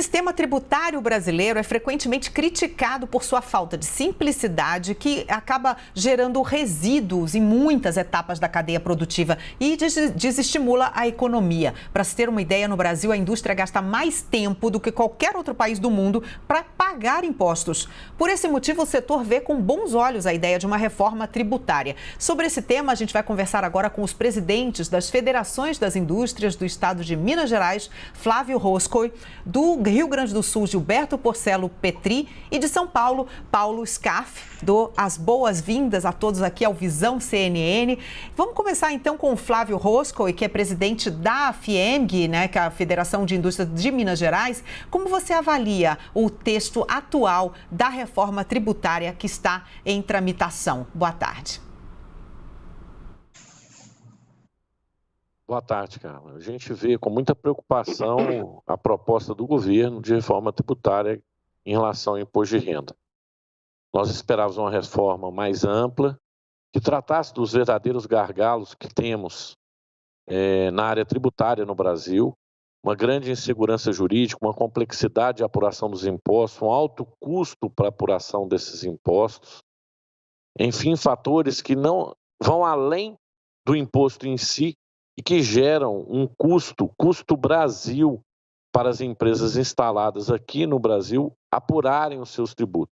sistema tributário brasileiro é frequentemente criticado por sua falta de simplicidade, que acaba gerando resíduos em muitas etapas da cadeia produtiva e desestimula a economia. Para se ter uma ideia, no Brasil, a indústria gasta mais tempo do que qualquer outro país do mundo para pagar impostos. Por esse motivo, o setor vê com bons olhos a ideia de uma reforma tributária. Sobre esse tema, a gente vai conversar agora com os presidentes das federações das indústrias do estado de Minas Gerais, Flávio Roscoe, do Rio Grande do Sul, Gilberto Porcelo Petri, e de São Paulo, Paulo Scaff. Dou as boas-vindas a todos aqui ao Visão CNN. Vamos começar então com o Flávio Roscoe, que é presidente da FIEMG, né, que é a Federação de Indústrias de Minas Gerais. Como você avalia o texto atual da reforma tributária que está em tramitação? Boa tarde. Boa tarde, Carla. A gente vê com muita preocupação a proposta do governo de reforma tributária em relação ao imposto de renda. Nós esperávamos uma reforma mais ampla, que tratasse dos verdadeiros gargalos que temos na área tributária no Brasil, uma grande insegurança jurídica, uma complexidade de apuração dos impostos, um alto custo para a apuração desses impostos, enfim, fatores que não vão além do imposto em si, e que geram um custo Brasil, para as empresas instaladas aqui no Brasil apurarem os seus tributos.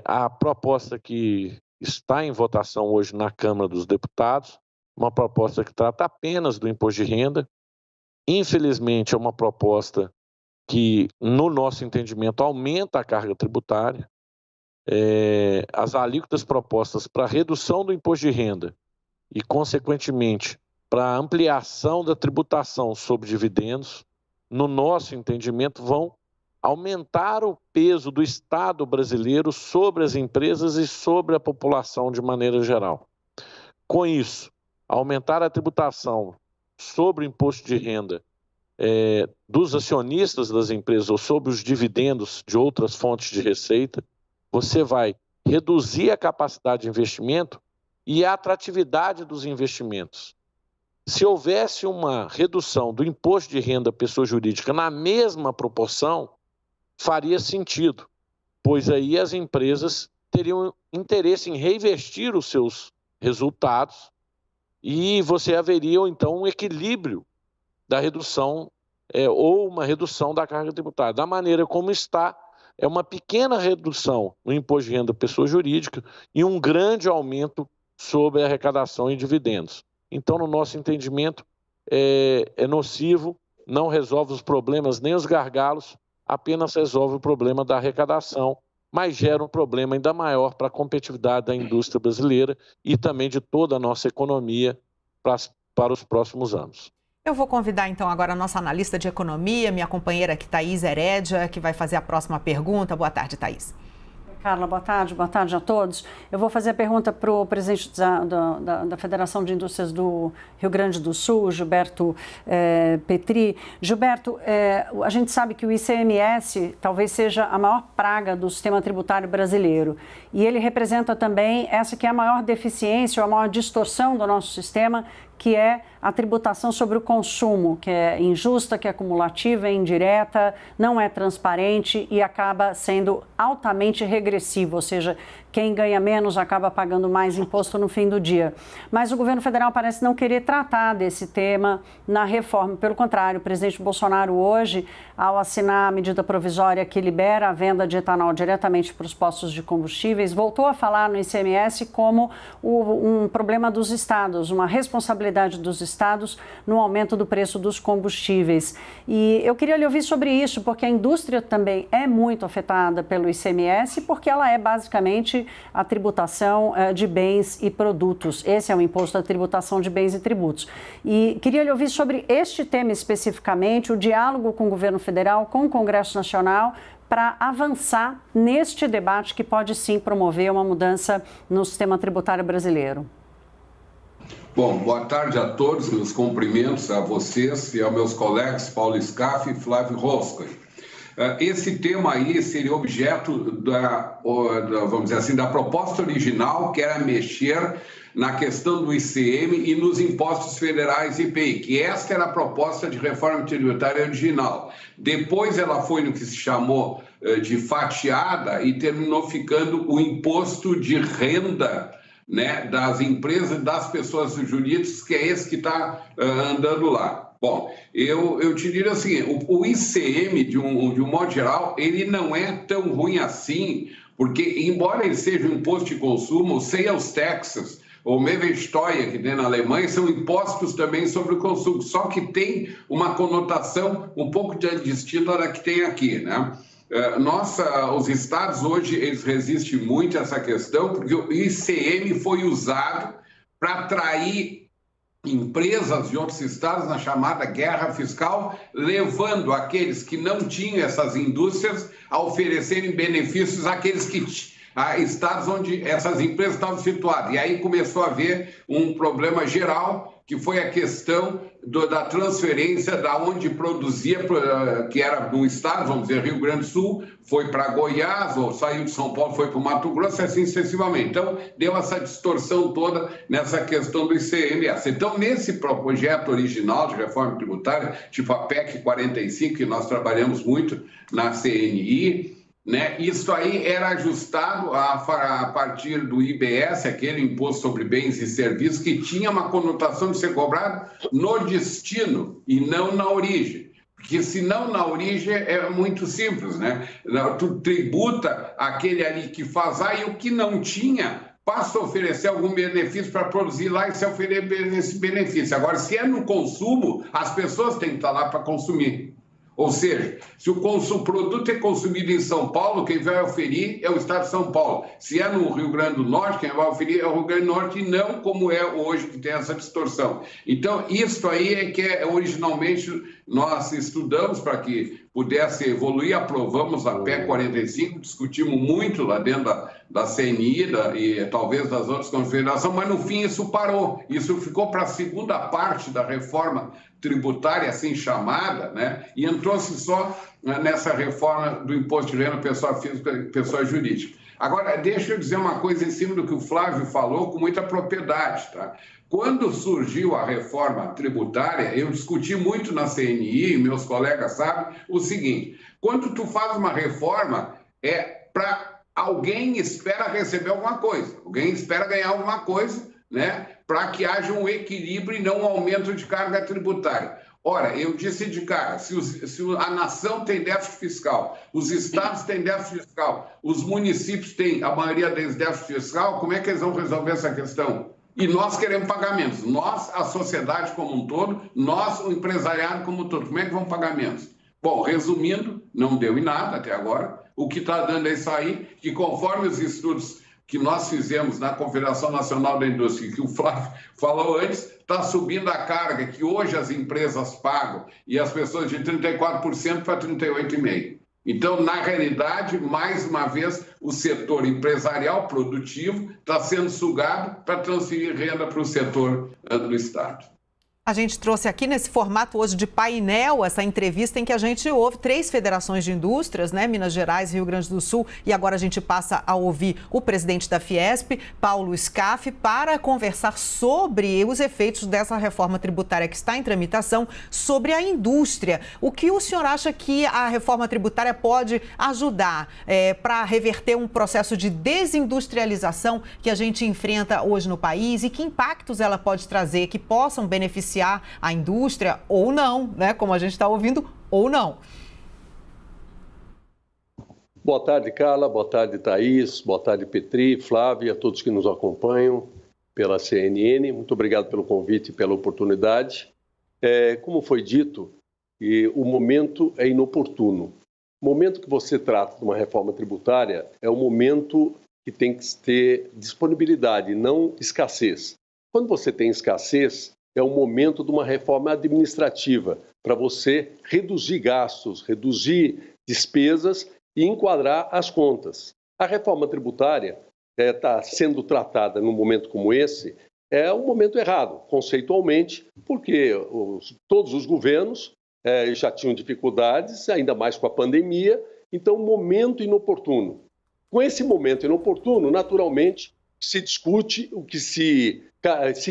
A proposta que está em votação hoje na Câmara dos Deputados, uma proposta que trata apenas do imposto de renda, infelizmente é uma proposta que, no nosso entendimento, aumenta a carga tributária. As alíquotas propostas para redução do imposto de renda e, consequentemente, para a ampliação da tributação sobre dividendos, no nosso entendimento, vão aumentar o peso do Estado brasileiro sobre as empresas e sobre a população de maneira geral. Com isso, aumentar a tributação sobre o imposto de renda dos acionistas das empresas ou sobre os dividendos de outras fontes de receita, você vai reduzir a capacidade de investimento e a atratividade dos investimentos. Se houvesse uma redução do imposto de renda à pessoa jurídica na mesma proporção, faria sentido, pois aí as empresas teriam interesse em reinvestir os seus resultados e você haveria, então, um equilíbrio da redução ou uma redução da carga tributária. Da maneira como está, é uma pequena redução no imposto de renda à pessoa jurídica e um grande aumento sobre a arrecadação e dividendos. Então, no nosso entendimento, é nocivo, não resolve os problemas nem os gargalos, apenas resolve o problema da arrecadação, mas gera um problema ainda maior para a competitividade da indústria brasileira e também de toda a nossa economia para os próximos anos. Eu vou convidar então agora a nossa analista de economia, minha companheira aqui, Thaís Herédia, que vai fazer a próxima pergunta. Boa tarde, Thaís. Carla, boa tarde a todos. Eu vou fazer a pergunta para o presidente da Federação de Indústrias do Rio Grande do Sul, Gilberto Petri. Gilberto, a gente sabe que o ICMS talvez seja a maior praga do sistema tributário brasileiro e ele representa também essa que é a maior deficiência ou a maior distorção do nosso sistema, que é a tributação sobre o consumo, que é injusta, que é acumulativa, é indireta, não é transparente e acaba sendo altamente regressiva, ou seja, quem ganha menos acaba pagando mais imposto no fim do dia. Mas o governo federal parece não querer tratar desse tema na reforma. Pelo contrário, o presidente Bolsonaro hoje, ao assinar a medida provisória que libera a venda de etanol diretamente para os postos de combustíveis, voltou a falar no ICMS como um problema dos estados, uma responsabilidade dos estados no aumento do preço dos combustíveis. E eu queria lhe ouvir sobre isso, porque a indústria também é muito afetada pelo ICMS, porque ela é basicamente a tributação de bens e produtos. Esse é o imposto da tributação de bens e tributos. E queria lhe ouvir sobre este tema especificamente, o diálogo com o governo federal, com o Congresso Nacional, para avançar neste debate que pode sim promover uma mudança no sistema tributário brasileiro. Bom, boa tarde a todos, meus cumprimentos a vocês e aos meus colegas Paulo Scaff e Flávio Roscoe. Esse tema aí seria objeto vamos dizer assim, da proposta original, que era mexer na questão do ICM e nos impostos federais IPI, que esta era a proposta de reforma tributária original. Depois ela foi no que se chamou de fatiada e terminou ficando o imposto de renda, né, das empresas, das pessoas jurídicas, que é esse que está andando lá. Bom, eu te diria assim, o ICM, de um modo geral, ele não é tão ruim assim, porque, embora ele seja um imposto de consumo, o Sales Taxes, ou Mehrwertsteuer, que tem na Alemanha, são impostos também sobre o consumo, só que tem uma conotação um pouco distinta da que tem aqui, né? Os estados hoje, eles resistem muito a essa questão, porque o ICM foi usado para atrair empresas de outros estados na chamada guerra fiscal, levando aqueles que não tinham essas indústrias a oferecerem benefícios àqueles estados onde essas empresas estavam situadas. E aí começou a haver um problema geral, que foi a questão da transferência da onde produzia, que era no estado, vamos dizer, Rio Grande do Sul, foi para Goiás, ou saiu de São Paulo, foi para o Mato Grosso, e assim sucessivamente. Então, deu essa distorção toda nessa questão do ICMS. Então, nesse projeto original de reforma tributária, tipo a PEC 45, que nós trabalhamos muito na CNI, né? Isso aí era ajustado a partir do IBS, aquele Imposto sobre Bens e Serviços, que tinha uma conotação de ser cobrado no destino e não na origem. Porque se não na origem é muito simples, né? Tu tributa aquele ali que faz e o que não tinha passa a oferecer algum benefício para produzir lá e se oferecer esse benefício. Agora, se é no consumo, as pessoas têm que estar lá para consumir. Ou seja, se o produto é consumido em São Paulo, quem vai oferir é o Estado de São Paulo. Se é no Rio Grande do Norte, quem vai oferir é o Rio Grande do Norte, e não como é hoje, que tem essa distorção. Então, isso aí é que originalmente nós estudamos para que pudesse evoluir, aprovamos a PEC 45, discutimos muito lá dentro da CNI e talvez das outras confederações, mas no fim isso parou. Isso ficou para a segunda parte da reforma tributária, assim chamada, né? E entrou-se só nessa reforma do imposto de renda pessoa física e pessoa jurídica. Agora, deixa eu dizer uma coisa em cima do que o Flávio falou com muita propriedade, tá? Quando surgiu a reforma tributária, eu discuti muito na CNI, meus colegas sabem, o seguinte: quando tu faz uma reforma, alguém espera receber alguma coisa, alguém espera ganhar alguma coisa, né, para que haja um equilíbrio e não um aumento de carga tributária. Ora, eu disse de cara, se a nação tem déficit fiscal, os estados têm déficit fiscal, os municípios têm, a maioria deles, déficit fiscal, como é que eles vão resolver essa questão? E nós queremos pagamentos. Nós, a sociedade como um todo, nós, o empresariado como um todo. Como é que vão pagar menos? Bom, resumindo, não deu em nada até agora. O que está dando é isso aí, que conforme os estudos que nós fizemos na Confederação Nacional da Indústria, que o Flávio falou antes, está subindo a carga que hoje as empresas pagam e as pessoas de 34% para 38,5%. Então, na realidade, mais uma vez, o setor empresarial produtivo está sendo sugado para transferir renda para o setor do Estado. A gente trouxe aqui nesse formato hoje de painel essa entrevista em que a gente ouve 3 federações de indústrias, né? Minas Gerais, Rio Grande do Sul, e agora a gente passa a ouvir o presidente da Fiesp, Paulo Scaff, para conversar sobre os efeitos dessa reforma tributária que está em tramitação sobre a indústria. O que o senhor acha que a reforma tributária pode ajudar para reverter um processo de desindustrialização que a gente enfrenta hoje no país e que impactos ela pode trazer que possam beneficiar a indústria ou não, né? Como a gente está ouvindo, ou não. Boa tarde, Carla. Boa tarde, Thaís. Boa tarde, Petri, Flávio e a todos que nos acompanham pela CNN. Muito obrigado pelo convite e pela oportunidade. Como foi dito, o momento é inoportuno. O momento que você trata de uma reforma tributária é o momento que tem que ter disponibilidade, não escassez. Quando você tem escassez, é o momento de uma reforma administrativa para você reduzir gastos, reduzir despesas e enquadrar as contas. A reforma tributária está sendo tratada num momento como esse, é um momento errado, conceitualmente, porque todos os governos já tinham dificuldades, ainda mais com a pandemia, então momento inoportuno. Com esse momento inoportuno, naturalmente, se discute, o que se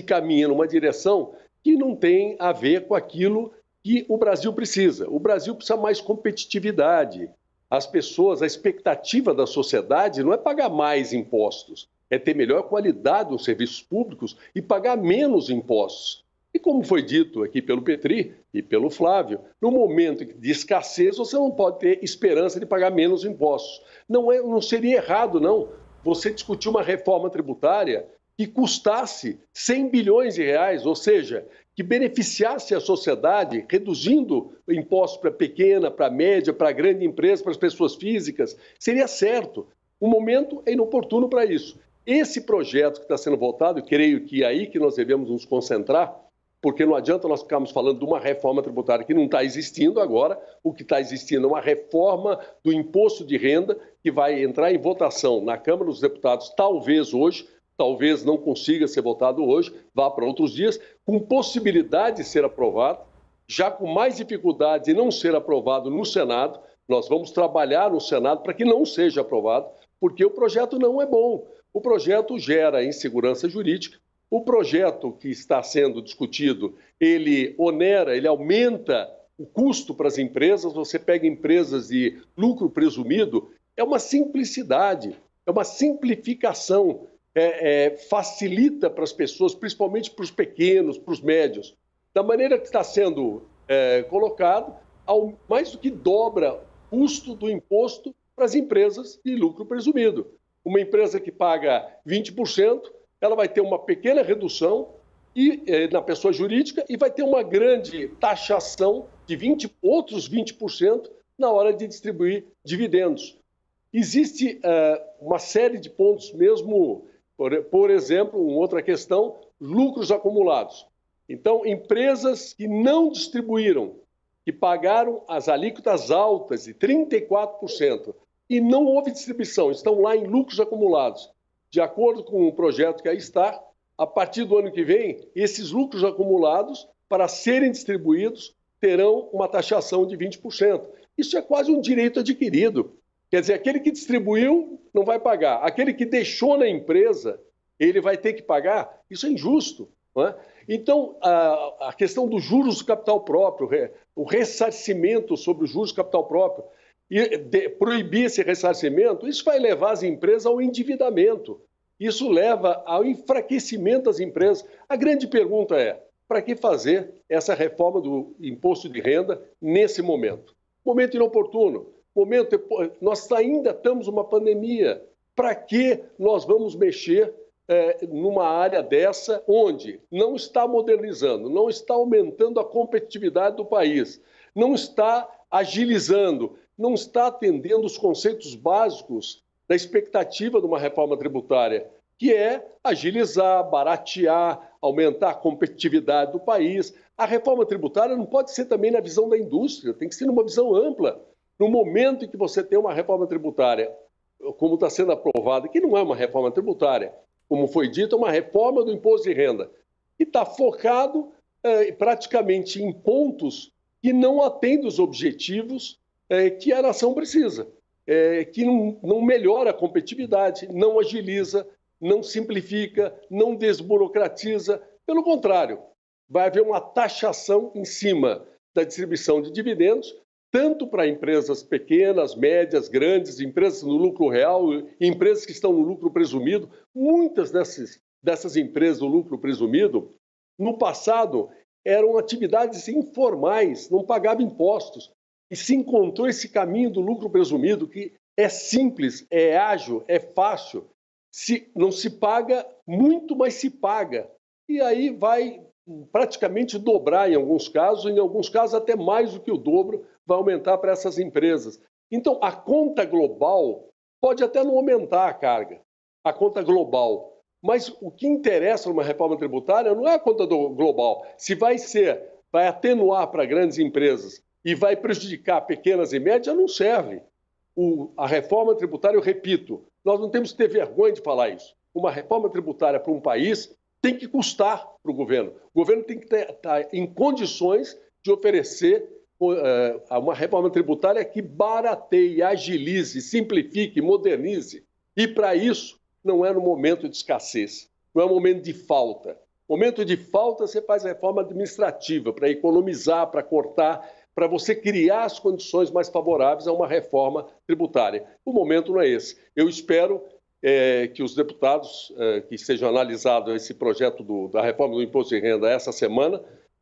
caminha numa direção que não tem a ver com aquilo que o Brasil precisa. O Brasil precisa mais competitividade. As pessoas, a expectativa da sociedade não é pagar mais impostos, é ter melhor qualidade nos serviços públicos e pagar menos impostos. E como foi dito aqui pelo Petri e pelo Flávio, no momento de escassez você não pode ter esperança de pagar menos impostos. Não seria errado, não, você discutir uma reforma tributária que custasse 100 bilhões de reais, ou seja, que beneficiasse a sociedade, reduzindo impostos para pequena, para média, para grande empresa, para as pessoas físicas. Seria certo. O momento é inoportuno para isso. Esse projeto que está sendo votado, eu creio que é aí que nós devemos nos concentrar, porque não adianta nós ficarmos falando de uma reforma tributária que não está existindo agora. O que está existindo é uma reforma do imposto de renda que vai entrar em votação na Câmara dos Deputados, talvez hoje, talvez não consiga ser votado hoje, vá para outros dias, com possibilidade de ser aprovado, já com mais dificuldade de não ser aprovado no Senado. Nós vamos trabalhar no Senado para que não seja aprovado, porque o projeto não é bom. O projeto gera insegurança jurídica. O projeto que está sendo discutido, ele onera, ele aumenta o custo para as empresas. Você pega empresas de lucro presumido, é uma simplicidade, é uma simplificação, facilita para as pessoas, principalmente para os pequenos, para os médios. Da maneira que está sendo colocado, mais do que dobra o custo do imposto para as empresas de lucro presumido. Uma empresa que paga 20%, ela vai ter uma pequena redução na pessoa jurídica e vai ter uma grande taxação de outros 20% na hora de distribuir dividendos. Existe uma série de pontos mesmo, por exemplo, uma outra questão, lucros acumulados. Então, empresas que não distribuíram, que pagaram as alíquotas altas de 34% e não houve distribuição, estão lá em lucros acumulados. De acordo com o projeto que aí está, a partir do ano que vem, esses lucros acumulados, para serem distribuídos, terão uma taxação de 20%. Isso é quase um direito adquirido. Quer dizer, aquele que distribuiu não vai pagar. Aquele que deixou na empresa, ele vai ter que pagar. Isso é injusto, não é? Então, a questão dos juros do capital próprio, o ressarcimento sobre os juros do capital próprio, e proibir esse ressarcimento, isso vai levar as empresas ao endividamento. Isso leva ao enfraquecimento das empresas. A grande pergunta é, para que fazer essa reforma do imposto de renda nesse momento? Momento inoportuno. Nós ainda estamos numa pandemia. Para que nós vamos mexer numa área dessa onde não está modernizando, não está aumentando a competitividade do país, não está agilizando, não está atendendo os conceitos básicos da expectativa de uma reforma tributária, que é agilizar, baratear, aumentar a competitividade do país. A reforma tributária não pode ser também na visão da indústria, tem que ser numa visão ampla. No momento em que você tem uma reforma tributária, como está sendo aprovada, que não é uma reforma tributária, como foi dito, é uma reforma do imposto de renda, e está focado praticamente em pontos que não atendem os objetivos que a nação precisa, que não melhora a competitividade, não agiliza, não simplifica, não desburocratiza. Pelo contrário, vai haver uma taxação em cima da distribuição de dividendos, tanto para empresas pequenas, médias, grandes, empresas no lucro real, empresas que estão no lucro presumido. Muitas dessas empresas do lucro presumido, no passado, eram atividades informais, não pagavam impostos. E se encontrou esse caminho do lucro presumido, que é simples, é ágil, é fácil. Não se paga muito, mas se paga. E aí vai praticamente dobrar em alguns casos até mais do que o dobro vai aumentar para essas empresas. Então, a conta global pode até não aumentar a carga, a conta global. Mas o que interessa numa reforma tributária não é a conta global. Se vai atenuar para grandes empresas e vai prejudicar pequenas e médias, não serve. A reforma tributária, eu repito, nós não temos que ter vergonha de falar isso. Uma reforma tributária para um país tem que custar para o governo. O governo tem que estar em condições de oferecer uma reforma tributária que barateie, agilize, simplifique, modernize. E, para isso, não é no momento de escassez, não é um momento de falta. Momento de falta, você faz a reforma administrativa para economizar, para cortar, para você criar as condições mais favoráveis a uma reforma tributária. O momento não é esse. Eu espero que os deputados que sejam analisados esse projeto da reforma do imposto de renda essa semana,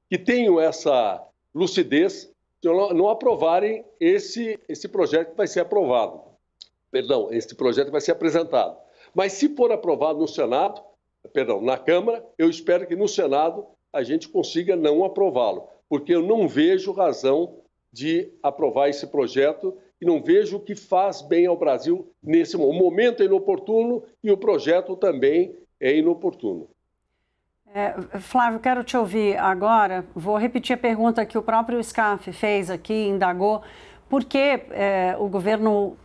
que tenham essa lucidez de não aprovarem esse projeto que vai ser aprovado. Perdão, esse projeto vai ser apresentado. Mas se for aprovado no Senado, na Câmara, eu espero que no Senado a gente consiga não aprová-lo, porque eu não vejo razão de aprovar esse projeto e não vejo o que faz bem ao Brasil nesse momento. O momento é inoportuno e o projeto também é inoportuno. Flávio, quero te ouvir agora. Vou repetir a pergunta que o próprio SCAF fez aqui, indagou. Por que o governo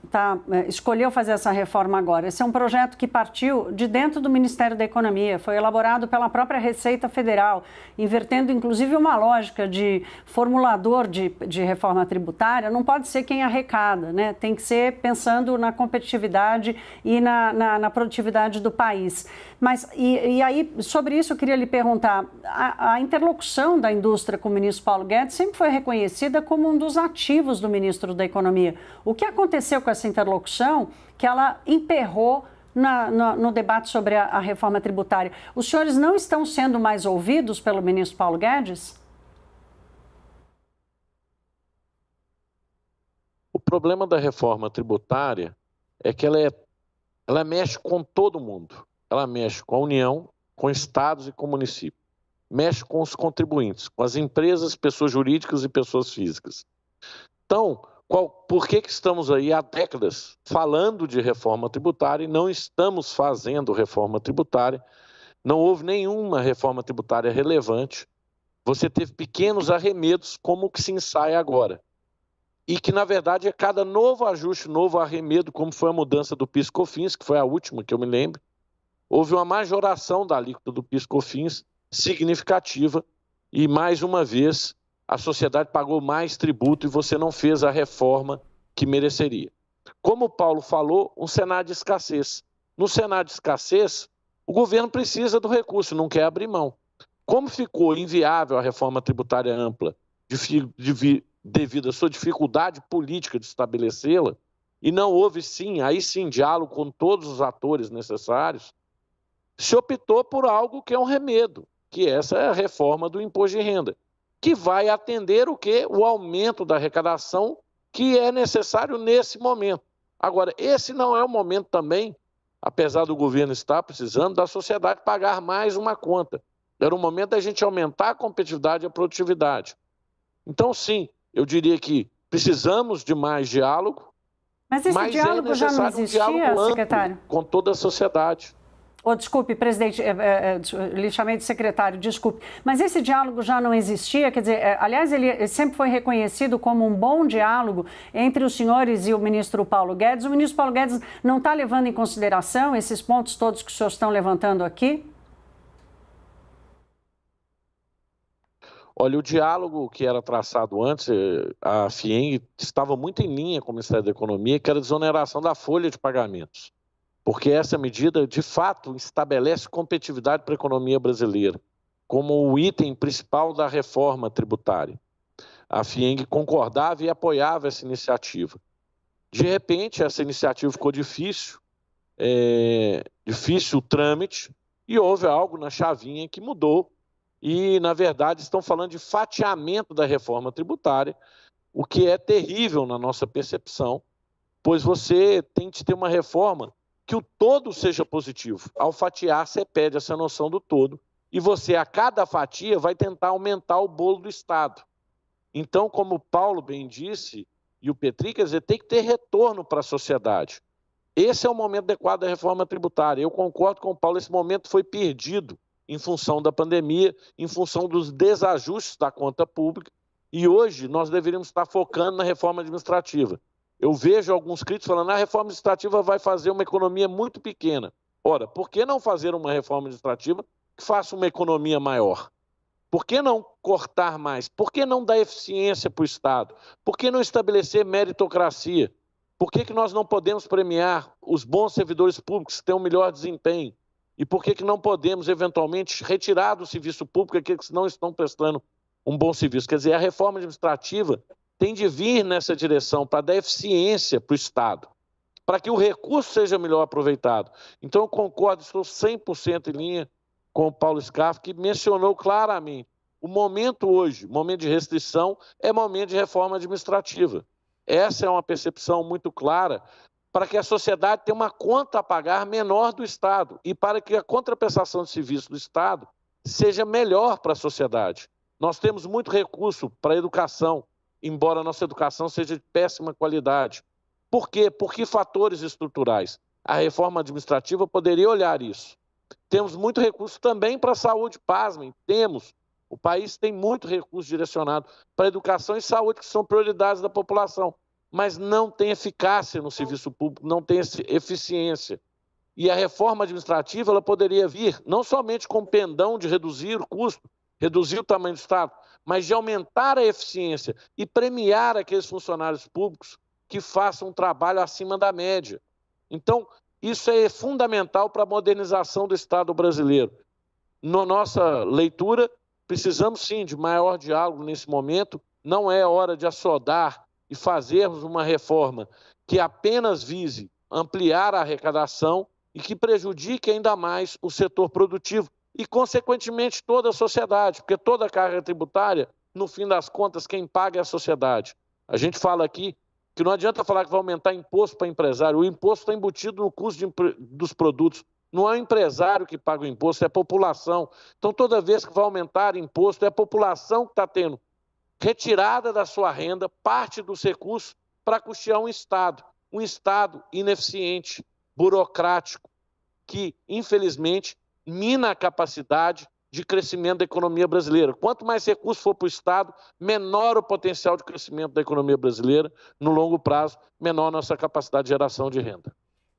escolheu fazer essa reforma agora? Esse é um projeto que partiu de dentro do Ministério da Economia, foi elaborado pela própria Receita Federal, invertendo inclusive uma lógica de formulador de reforma tributária. Não pode ser quem arrecada, né? Tem que ser pensando na competitividade e na produtividade do país. Mas, e aí, sobre isso, eu queria lhe perguntar, a interlocução da indústria com o ministro Paulo Guedes sempre foi reconhecida como um dos ativos do ministro da Economia. O que aconteceu com essa interlocução que ela emperrou no debate sobre a reforma tributária? Os senhores não estão sendo mais ouvidos pelo ministro Paulo Guedes? O problema da reforma tributária é que ela mexe com todo mundo. Ela mexe com a União, com estados e com municípios. Mexe com os contribuintes, com as empresas, pessoas jurídicas e pessoas físicas. Então, por que estamos aí há décadas falando de reforma tributária e não estamos fazendo reforma tributária? Não houve nenhuma reforma tributária relevante. Você teve pequenos arremedos, como o que se ensaia agora. E que, na verdade, é cada novo ajuste, novo arremedo, como foi a mudança do PIS/COFINS, que foi a última que eu me lembro. Houve uma majoração da alíquota do PIS/COFINS significativa e, mais uma vez, a sociedade pagou mais tributo e você não fez a reforma que mereceria. Como o Paulo falou, um cenário de escassez. No cenário de escassez, o governo precisa do recurso, não quer abrir mão. Como ficou inviável a reforma tributária ampla devido à sua dificuldade política de estabelecê-la, e não houve aí sim diálogo com todos os atores necessários, se optou por algo que é um remedo, que essa é a reforma do imposto de renda, que vai atender o quê? O aumento da arrecadação que é necessário nesse momento. Agora, esse não é o momento também, apesar do governo estar precisando, da sociedade pagar mais uma conta. Era o momento da gente aumentar a competitividade e a produtividade. Então, sim, eu diria que precisamos de mais diálogo, mas esse diálogo já não existia, secretário? Com toda a sociedade. Desculpe, presidente, lhe chamei de secretário, desculpe. Mas esse diálogo já não existia? Quer dizer, aliás, ele sempre foi reconhecido como um bom diálogo entre os senhores e o ministro Paulo Guedes. O ministro Paulo Guedes não está levando em consideração esses pontos todos que os senhores estão levantando aqui? Olha, o diálogo que era traçado antes, a FIENG estava muito em linha com o Ministério da Economia, que era a desoneração da folha de pagamentos. Porque essa medida, de fato, estabelece competitividade para a economia brasileira, como o item principal da reforma tributária. A FIENG concordava e apoiava essa iniciativa. De repente, essa iniciativa ficou difícil o trâmite, e houve algo na chavinha que mudou. E, na verdade, estão falando de fatiamento da reforma tributária, o que é terrível na nossa percepção, pois você tem de ter uma reforma que o todo seja positivo. Ao fatiar, você perde essa noção do todo e você, a cada fatia, vai tentar aumentar o bolo do Estado. Então, como o Paulo bem disse, e o Petri, quer dizer, tem que ter retorno para a sociedade. Esse é o momento adequado da reforma tributária. Eu concordo com o Paulo, esse momento foi perdido em função da pandemia, em função dos desajustes da conta pública, e hoje nós deveríamos estar focando na reforma administrativa. Eu vejo alguns críticos falando que a reforma administrativa vai fazer uma economia muito pequena. Ora, por que não fazer uma reforma administrativa que faça uma economia maior? Por que não cortar mais? Por que não dar eficiência para o Estado? Por que não estabelecer meritocracia? Por que nós não podemos premiar os bons servidores públicos que têm um melhor desempenho? E por que não podemos, eventualmente, retirar do serviço público aqueles que não estão prestando um bom serviço? Quer dizer, a reforma administrativa tem de vir nessa direção para dar eficiência para o Estado, para que o recurso seja melhor aproveitado. Então, eu concordo, estou 100% em linha com o Paulo Scaff, que mencionou claramente, o momento hoje, momento de restrição, é momento de reforma administrativa. Essa é uma percepção muito clara para que a sociedade tenha uma conta a pagar menor do Estado e para que a contraprestação de serviço do Estado seja melhor para a sociedade. Nós temos muito recurso para a educação, embora a nossa educação seja de péssima qualidade. Por quê? Por que fatores estruturais? A reforma administrativa poderia olhar isso. Temos muito recurso também para a saúde, pasmem, temos. O país tem muito recurso direcionado para a educação e saúde, que são prioridades da população, mas não tem eficácia no serviço público, não tem eficiência. E a reforma administrativa ela poderia vir não somente com o pendão de reduzir o custo, reduzir o tamanho do Estado, mas de aumentar a eficiência e premiar aqueles funcionários públicos que façam um trabalho acima da média. Então, isso é fundamental para a modernização do Estado brasileiro. Na nossa leitura, precisamos sim de maior diálogo nesse momento, não é hora de assodar e fazermos uma reforma que apenas vise ampliar a arrecadação e que prejudique ainda mais o setor produtivo e, consequentemente, toda a sociedade, porque toda a carga tributária, no fim das contas, quem paga é a sociedade. A gente fala aqui que não adianta falar que vai aumentar imposto para empresário, o imposto está embutido no custo dos produtos. Não é o empresário que paga o imposto, é a população. Então, toda vez que vai aumentar imposto, é a população que está tendo retirada da sua renda parte dos recursos para custear um Estado ineficiente, burocrático, que, infelizmente, mina a capacidade de crescimento da economia brasileira. Quanto mais recurso for para o Estado, menor o potencial de crescimento da economia brasileira, no longo prazo, menor a nossa capacidade de geração de renda.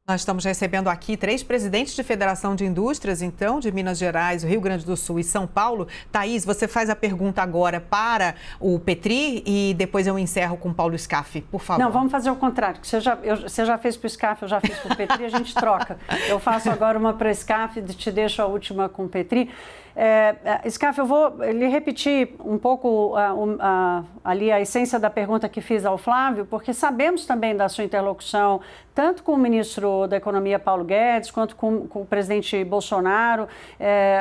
Nós estamos recebendo aqui 3 presidentes de Federação de Indústrias, então, de Minas Gerais, Rio Grande do Sul e São Paulo. Thaís, você faz a pergunta agora para o Petri e depois eu encerro com o Paulo Scaff, por favor. Não, vamos fazer o contrário. Você já fez para o Scaff, eu já fiz para o Petri, a gente troca. Eu faço agora uma para o Scaff e te deixo a última com o Petri. Scaff, eu vou lhe repetir um pouco ali a essência da pergunta que fiz ao Flávio, porque sabemos também da sua interlocução, tanto com o ministro da Economia, Paulo Guedes, quanto com o presidente Bolsonaro.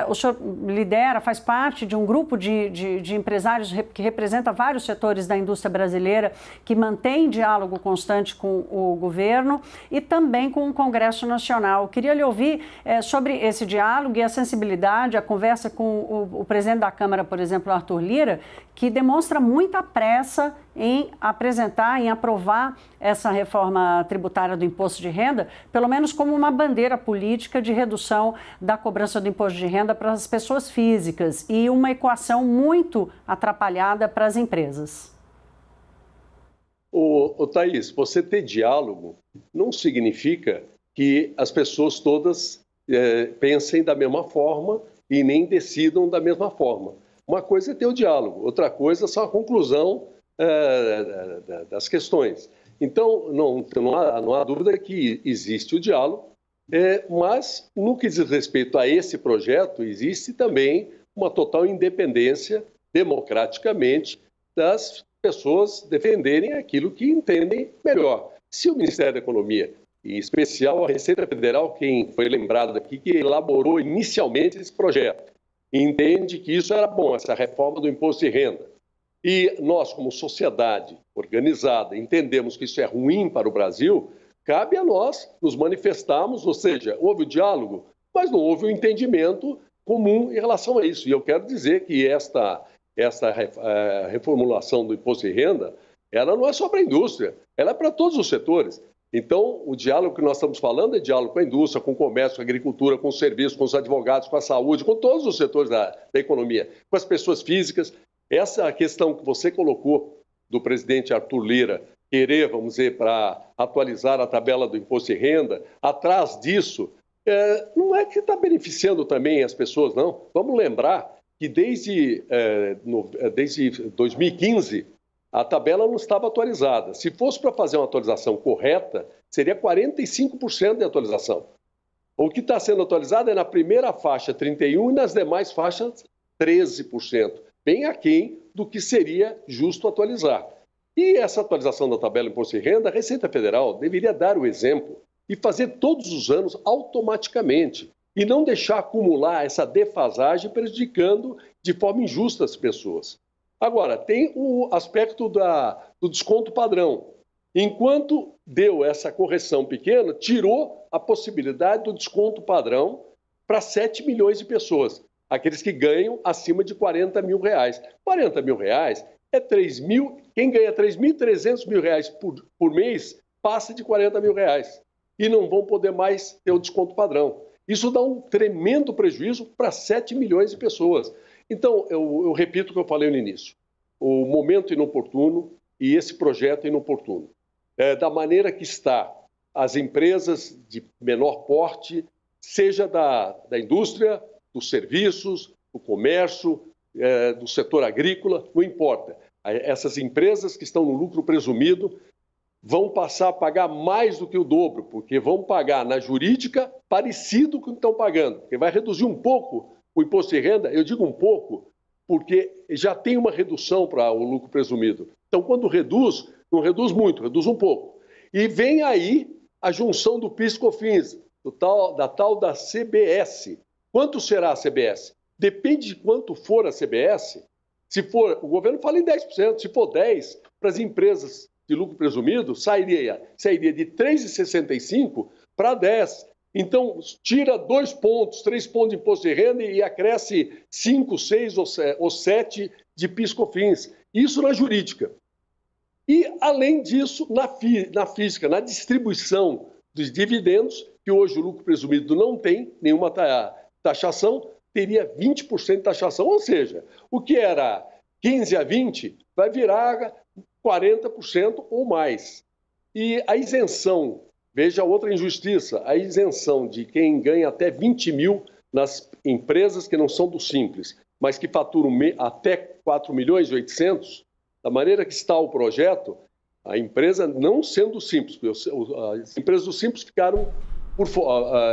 O senhor lidera, faz parte de um grupo de empresários que representa vários setores da indústria brasileira, que mantém diálogo constante com o governo e também com o Congresso Nacional. Eu queria lhe ouvir sobre esse diálogo e a sensibilidade, a conversa com o presidente da Câmara, por exemplo, Arthur Lira, que demonstra muita pressa em apresentar, em aprovar essa reforma tributária do imposto de renda, pelo menos como uma bandeira política de redução da cobrança do imposto de renda para as pessoas físicas e uma equação muito atrapalhada para as empresas. Thaís, você ter diálogo não significa que as pessoas todas pensem da mesma forma e nem decidam da mesma forma. Uma coisa é ter o diálogo, outra coisa é só a conclusão das questões. Então, não há dúvida que existe o diálogo, mas no que diz respeito a esse projeto, existe também uma total independência, democraticamente, das pessoas defenderem aquilo que entendem melhor. Se o Ministério da Economia, em especial a Receita Federal, quem foi lembrado aqui, que elaborou inicialmente esse projeto, entende que isso era bom, essa reforma do imposto de renda. E nós, como sociedade organizada, entendemos que isso é ruim para o Brasil, cabe a nós nos manifestarmos, ou seja, houve o diálogo, mas não houve o entendimento comum em relação a isso. E eu quero dizer que esta reformulação do imposto de renda, ela não é só para a indústria, ela é para todos os setores. Então, o diálogo que nós estamos falando é diálogo com a indústria, com o comércio, com a agricultura, com os serviços, com os advogados, com a saúde, com todos os setores da economia, com as pessoas físicas. Essa questão que você colocou do presidente Arthur Lira, querer, vamos dizer, para atualizar a tabela do imposto de renda, atrás disso, não é que está beneficiando também as pessoas, não. Vamos lembrar que desde 2015, A tabela não estava atualizada. Se fosse para fazer uma atualização correta, seria 45% de atualização. O que está sendo atualizado é na primeira faixa 31% e nas demais faixas 13%, bem aquém do que seria justo atualizar. E essa atualização da tabela de imposto de renda, a Receita Federal deveria dar o exemplo e fazer todos os anos automaticamente e não deixar acumular essa defasagem prejudicando de forma injusta as pessoas. Agora, tem o aspecto do desconto padrão. Enquanto deu essa correção pequena, tirou a possibilidade do desconto padrão para 7 milhões de pessoas, aqueles que ganham acima de 40 mil reais. 40 mil reais é 3 mil, quem ganha 3.300 mil reais por mês passa de 40 mil reais e não vão poder mais ter o desconto padrão. Isso dá um tremendo prejuízo para 7 milhões de pessoas. Então, eu repito o que eu falei no início. O momento inoportuno e esse projeto inoportuno. Da maneira que está, as empresas de menor porte, seja da indústria, dos serviços, do comércio, do setor agrícola, não importa. Essas empresas que estão no lucro presumido vão passar a pagar mais do que o dobro, porque vão pagar na jurídica parecido com o que estão pagando, porque vai reduzir um pouco o imposto de renda. Eu digo um pouco porque já tem uma redução para o lucro presumido. Então, quando reduz, não reduz muito, reduz um pouco. E vem aí a junção do PIS/COFINS, da tal da CBS. Quanto será a CBS? Depende de quanto for a CBS. Se for, o governo fala em 10%, se for 10%, para as empresas de lucro presumido, sairia de 3,65 para 10. Então, tira 2 pontos, 3 pontos de imposto de renda e acresce 5, 6 ou 7 de PIS/COFINS. Isso na jurídica. E, além disso, na física, na distribuição dos dividendos, que hoje o lucro presumido não tem nenhuma taxação, teria 20% de taxação, ou seja, o que era 15% a 20% vai virar 40% ou mais. E a isenção, veja outra injustiça, a isenção de quem ganha até 20 mil nas empresas que não são do Simples, mas que faturam até 4 milhões e 800, da maneira que está o projeto, a empresa não sendo Simples, porque as empresas do Simples ficaram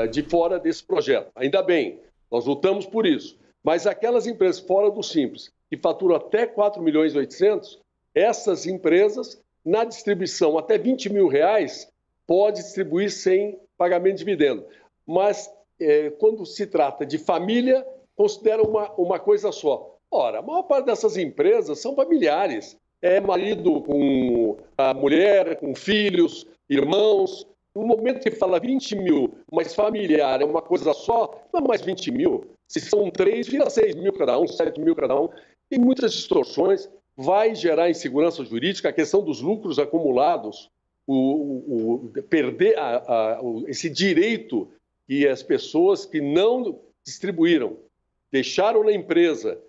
de fora desse projeto. Ainda bem, nós lutamos por isso. Mas aquelas empresas fora do Simples, que faturam até 4 milhões e 800, essas empresas, na distribuição até 20 mil reais, pode distribuir sem pagamento de dividendo. Mas, quando se trata de família, considera uma coisa só. Ora, a maior parte dessas empresas são familiares. É marido com a mulher, com filhos, irmãos. No momento que fala 20 mil, mas familiar é uma coisa só, não é mais 20 mil. Se são 3, vira 6 mil cada um, 7 mil cada um. Tem muitas distorções, vai gerar insegurança jurídica, a questão dos lucros acumulados, perder esse direito que as pessoas que não distribuíram, deixaram na empresa,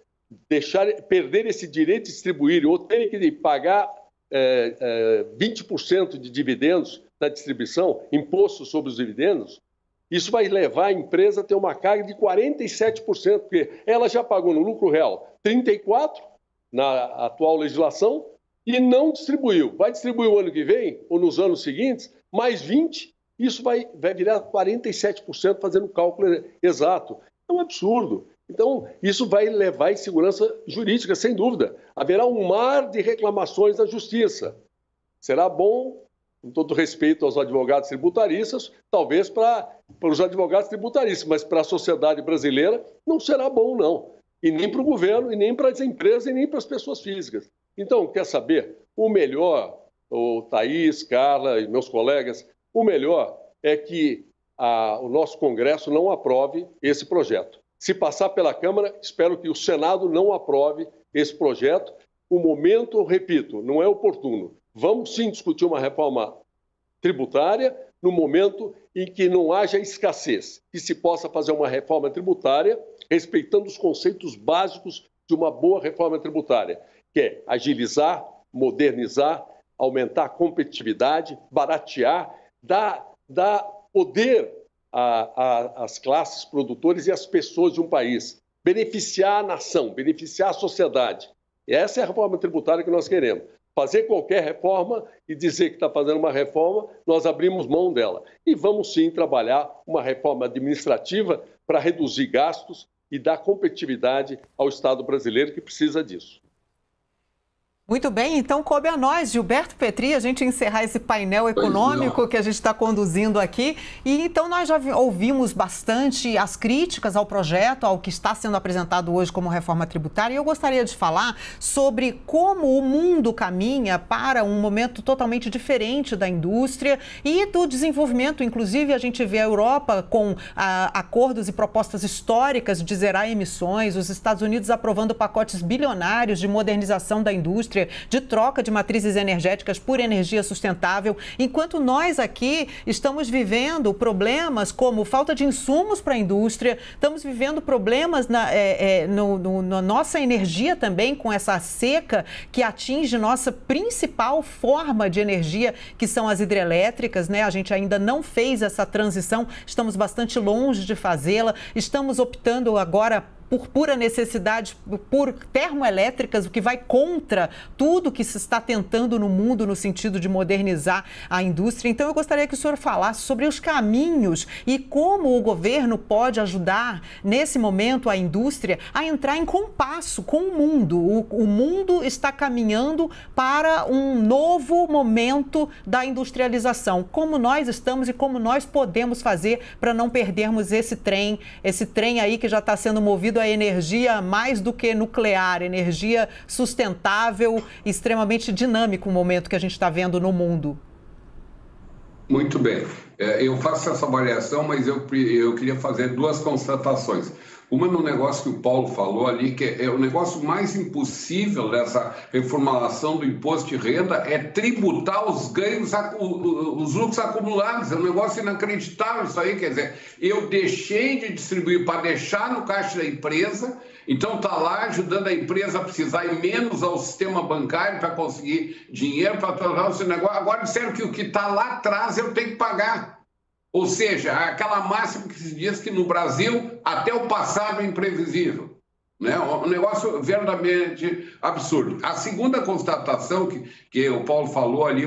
perder esse direito de distribuir ou terem que pagar 20% de dividendos na distribuição, imposto sobre os dividendos, isso vai levar a empresa a ter uma carga de 47%, porque ela já pagou no lucro real 34% na atual legislação e não distribuiu. Vai distribuir o ano que vem ou nos anos seguintes, mais 20%, isso vai virar 47%, fazendo o cálculo exato. É um absurdo. Então, isso vai levar à insegurança jurídica, sem dúvida. Haverá um mar de reclamações na justiça. Será bom, com todo respeito aos advogados tributaristas, talvez para os advogados tributaristas, mas para a sociedade brasileira não será bom, não. E nem para o governo, e nem para as empresas, e nem para as pessoas físicas. Então, quer saber? O melhor, o Thaís, Carla e meus colegas, o melhor é que o nosso Congresso não aprove esse projeto. Se passar pela Câmara, espero que o Senado não aprove esse projeto. O momento, repito, não é oportuno. Vamos sim discutir uma reforma tributária no momento em que não haja escassez, que se possa fazer uma reforma tributária respeitando os conceitos básicos de uma boa reforma tributária, que é agilizar, modernizar, aumentar a competitividade, baratear, dar poder às classes produtoras e às pessoas de um país, beneficiar a nação, beneficiar a sociedade. Essa é a reforma tributária que nós queremos. fazer qualquer reforma e dizer que está fazendo uma reforma, nós abrimos mão dela. E vamos sim trabalhar uma reforma administrativa para reduzir gastos e dar competitividade ao Estado brasileiro, que precisa disso. Muito bem, então coube a nós, Gilberto Petri, a gente encerrar esse painel econômico que a gente está conduzindo aqui. E então nós já ouvimos bastante as críticas ao projeto, ao que está sendo apresentado hoje como reforma tributária. E eu gostaria de falar sobre como o mundo caminha para um momento totalmente diferente da indústria e do desenvolvimento. Inclusive, a gente vê a Europa com acordos e propostas históricas de zerar emissões, os Estados Unidos aprovando pacotes bilionários de modernização da indústria, de troca de matrizes energéticas por energia sustentável, enquanto nós aqui estamos vivendo problemas como falta de insumos para a indústria, estamos vivendo problemas na nossa energia também, com essa seca que atinge nossa principal forma de energia, que são as hidrelétricas, né? A gente ainda não fez essa transição, estamos bastante longe de fazê-la, estamos optando agora por pura necessidade, por termoelétricas, o que vai contra tudo que se está tentando no mundo no sentido de modernizar a indústria. Então, eu gostaria que o senhor falasse sobre os caminhos e como o governo pode ajudar, nesse momento, a indústria a entrar em compasso com o mundo. O mundo está caminhando para um novo momento da industrialização. Como nós estamos e como nós podemos fazer para não perdermos esse trem aí que já está sendo movido a energia mais do que nuclear, energia sustentável, extremamente dinâmico o momento que a gente está vendo no mundo. Muito bem. Eu faço essa avaliação, mas eu queria fazer duas constatações. Uma no negócio que o Paulo falou ali, que é o negócio mais impossível dessa reformulação do imposto de renda, é tributar os ganhos, os lucros acumulados. É um negócio inacreditável isso aí, quer dizer, eu deixei de distribuir para deixar no caixa da empresa, então está lá ajudando a empresa a precisar ir menos ao sistema bancário para conseguir dinheiro para tornar o seu negócio. Agora disseram que o que está lá atrás eu tenho que pagar. Ou seja, aquela máxima que se diz que no Brasil até o passado é imprevisível. Né? Um negócio verdadeiramente absurdo. A segunda constatação que o Paulo falou ali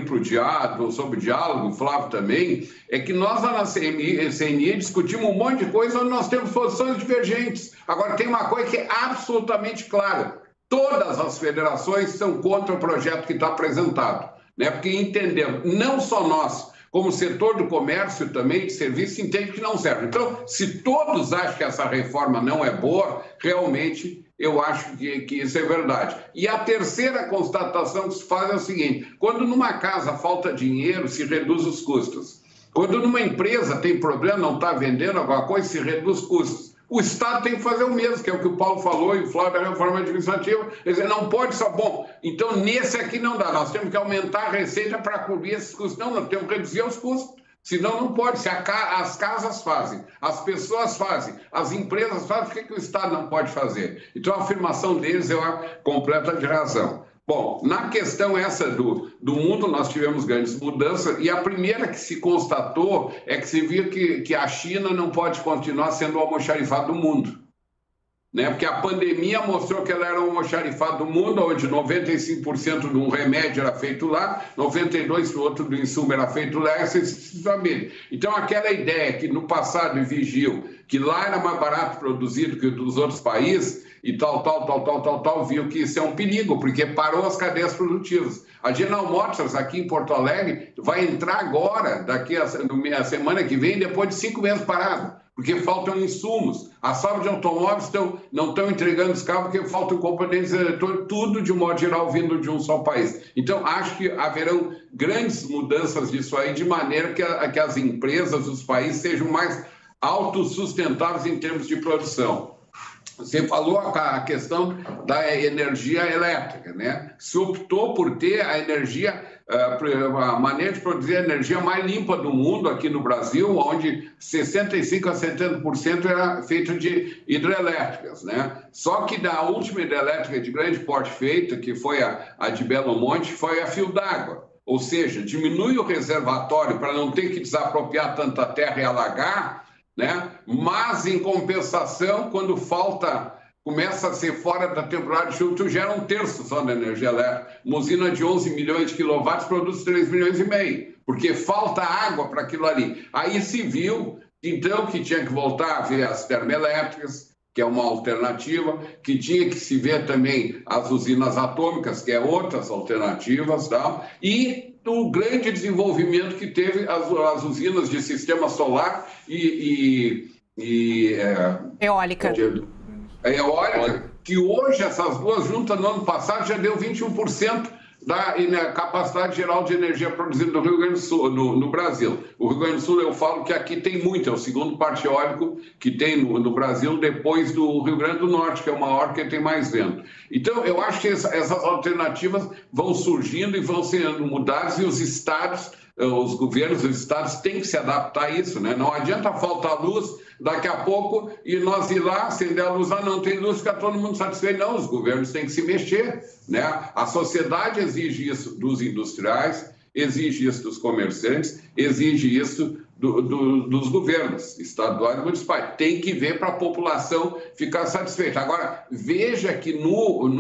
sobre o diálogo, o Flávio também, é que nós lá na CNI discutimos um monte de coisa onde nós temos posições divergentes. Agora, tem uma coisa que é absolutamente clara. Todas as federações são contra o projeto que está apresentado. Né? Porque entendemos, não só nós, como o setor do comércio também, de serviço, entende que não serve. Então, se todos acham que essa reforma não é boa, realmente eu acho que isso é verdade. E a terceira constatação que se faz é o seguinte: quando numa casa falta dinheiro, se reduz os custos. Quando numa empresa tem problema, não está vendendo alguma coisa, se reduz custos. O Estado tem que fazer o mesmo, que é o que o Paulo falou e o Flávio da reforma administrativa. Quer dizer, não pode só, bom, então nesse aqui não dá, nós temos que aumentar a receita para cobrir esses custos. Não, nós temos que reduzir os custos, senão não pode. Se as casas fazem, as pessoas fazem, as empresas fazem, por que o Estado não pode fazer? Então a afirmação deles é uma completa de razão. Bom, na questão essa do mundo, nós tivemos grandes mudanças, e a primeira que se constatou é que se viu que a China não pode continuar sendo o almoxarifado do mundo. Né? Porque a pandemia mostrou que ela era o almoxarifado do mundo, onde 95% de um remédio era feito lá, 92% do outro do insumo era feito lá, então aquela ideia que no passado vigiu que lá era mais barato produzido que dos outros países, e tal, viu que isso é um perigo, porque parou as cadeias produtivas. A General Motors, aqui em Porto Alegre, vai entrar agora, daqui a semana que vem, depois de 5 meses parado, porque faltam insumos. As fábricas de automóveis não estão entregando os carros porque faltam componentes eletrônicos, tudo de um modo geral vindo de um só país. Então, acho que haverão grandes mudanças disso aí, de maneira que as empresas, os países, sejam mais autossustentáveis em termos de produção. Você falou a questão da energia elétrica, né? Se optou por ter a energia, a maneira de produzir a energia mais limpa do mundo aqui no Brasil, onde 65% a 70% era feito de hidrelétricas, né? Só que da última hidrelétrica de grande porte feita, que foi a de Belo Monte, foi a fio d'água. Ou seja, diminui o reservatório para não ter que desapropriar tanta terra e alagar, né? Mas, em compensação, quando falta começa a ser fora da temporada de chuva, tu gera 1/3 só da energia elétrica. Uma usina de 11 milhões de quilowatts produz 3 milhões e meio, porque falta água para aquilo ali. Aí se viu, então, que tinha que voltar a ver as termoelétricas, que é uma alternativa, que tinha que se ver também as usinas atômicas, que é outras alternativas, tal, e o grande desenvolvimento que teve as usinas de sistema solar e eólica. Eólica, que hoje essas duas juntas no ano passado já deu 21% da capacidade geral de energia produzida no Rio Grande do Sul, no Brasil. O Rio Grande do Sul, eu falo que aqui tem muito, é o segundo parque eólico que tem no Brasil, depois do Rio Grande do Norte, que é o maior, que tem mais vento. Então, eu acho que essas alternativas vão surgindo e vão sendo mudadas, e os estados, os governos dos estados têm que se adaptar a isso, né? Não adianta faltar luz daqui a pouco e nós ir lá, acender a luz, não tem luz, fica todo mundo satisfeito. Não, os governos têm que se mexer, né? A sociedade exige isso dos industriais, exige isso dos comerciantes, exige isso dos governos estaduais e municipais. Tem que ver para a população ficar satisfeita. Agora, veja que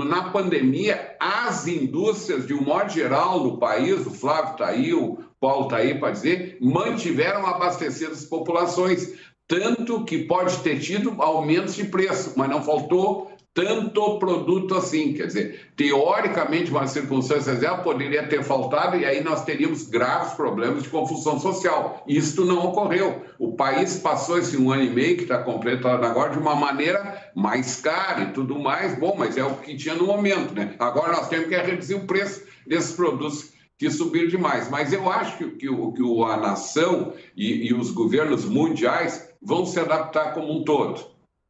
na pandemia, as indústrias, de um modo geral, no país, o Flávio está aí, o Paulo está aí para dizer, mantiveram abastecidas as populações. Tanto que pode ter tido aumentos de preço, mas não faltou tanto produto assim. Quer dizer, teoricamente, uma circunstância real poderia ter faltado e aí nós teríamos graves problemas de confusão social. Isto não ocorreu. O país passou esse 1 ano e meio, que está completado agora, de uma maneira mais cara e tudo mais. Bom, mas é o que tinha no momento, né? Agora nós temos que reduzir o preço desses produtos que subiram demais. Mas eu acho que a nação e os governos mundiais vão se adaptar como um todo.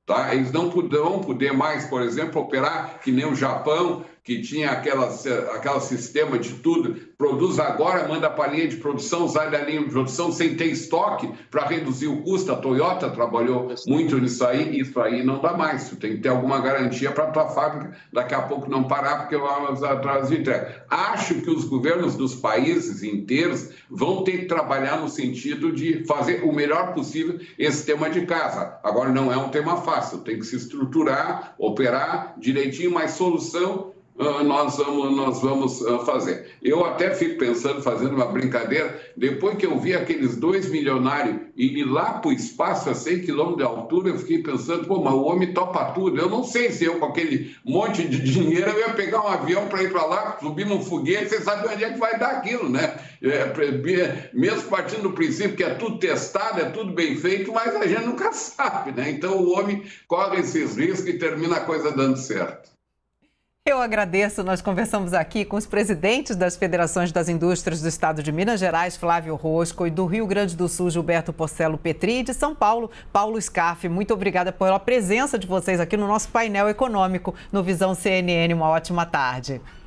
Tá? Eles não poderão poder mais, por exemplo, operar que nem o Japão, que tinha aquela sistema de tudo, produz agora, manda para a linha de produção, sai da linha de produção sem ter estoque para reduzir o custo. A Toyota trabalhou muito nisso aí, e isso aí não dá mais. Tu tem que ter alguma garantia para a tua fábrica daqui a pouco não parar, porque vamos atrás de entrega. Acho que os governos dos países inteiros vão ter que trabalhar no sentido de fazer o melhor possível esse tema de casa. Agora, não é um tema fácil, tem que se estruturar, operar direitinho, mas solução nós vamos fazer. Eu até fico pensando, fazendo uma brincadeira, depois que eu vi aqueles 2 milionários ir lá para o espaço a 100 quilômetros de altura, eu fiquei pensando, pô, mas o homem topa tudo. Eu não sei se eu, com aquele monte de dinheiro, eu ia pegar um avião para ir para lá, subir num foguete, você sabe onde é que vai dar aquilo, né? Mesmo partindo do princípio que é tudo testado, é tudo bem feito, mas a gente nunca sabe, né? Então o homem corre esses riscos e termina a coisa dando certo. Eu agradeço. Nós conversamos aqui com os presidentes das Federações das Indústrias do Estado de Minas Gerais, Flávio Rosco, e do Rio Grande do Sul, Gilberto Porcelo Petri, e de São Paulo, Paulo Scarfe. Muito obrigada pela presença de vocês aqui no nosso painel econômico no Visão CNN. Uma ótima tarde.